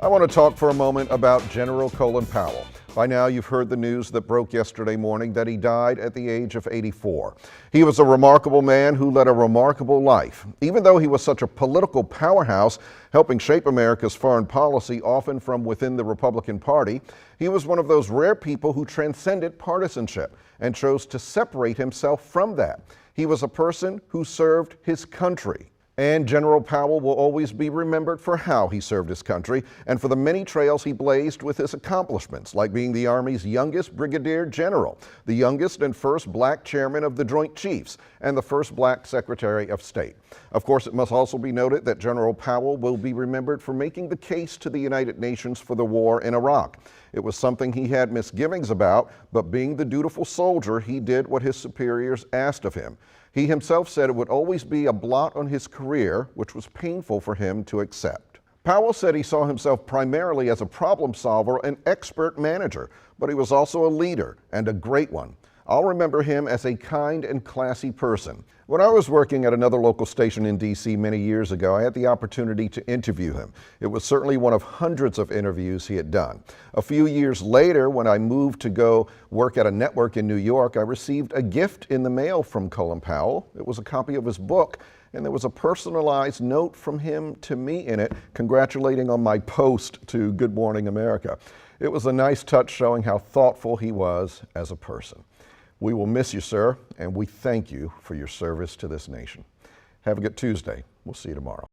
I want to talk for a moment about General Colin Powell. By now, you've heard the news that broke yesterday morning that he died at the age of 84. He was a remarkable man who led a remarkable life. Even though he was such a political powerhouse, helping shape America's foreign policy, often from within the Republican Party, he was one of those rare people who transcended partisanship and chose to separate himself from that. He was a person who served his country. And General Powell will always be remembered for how he served his country and for the many trails he blazed with his accomplishments, like being the Army's youngest brigadier general, the youngest and first black chairman of the Joint Chiefs, and the first black Secretary of State. Of course, it must also be noted that General Powell will be remembered for making the case to the United Nations for the war in Iraq. It was something he had misgivings about, but being the dutiful soldier, he did what his superiors asked of him. He himself said it would always be a blot on his career, which was painful for him to accept. Powell said he saw himself primarily as a problem solver and expert manager, but he was also a leader, and a great one. I'll remember him as a kind and classy person. When I was working at another local station in D.C. many years ago, I had the opportunity to interview him. It was certainly one of hundreds of interviews he had done. A few years later, when I moved to go work at a network in New York, I received a gift in the mail from Colin Powell. It was a copy of his book, and there was a personalized note from him to me in it, congratulating on my post to Good Morning America. It was a nice touch showing how thoughtful he was as a person. We will miss you, sir, and we thank you for your service to this nation. Have a good Tuesday. We'll see you tomorrow.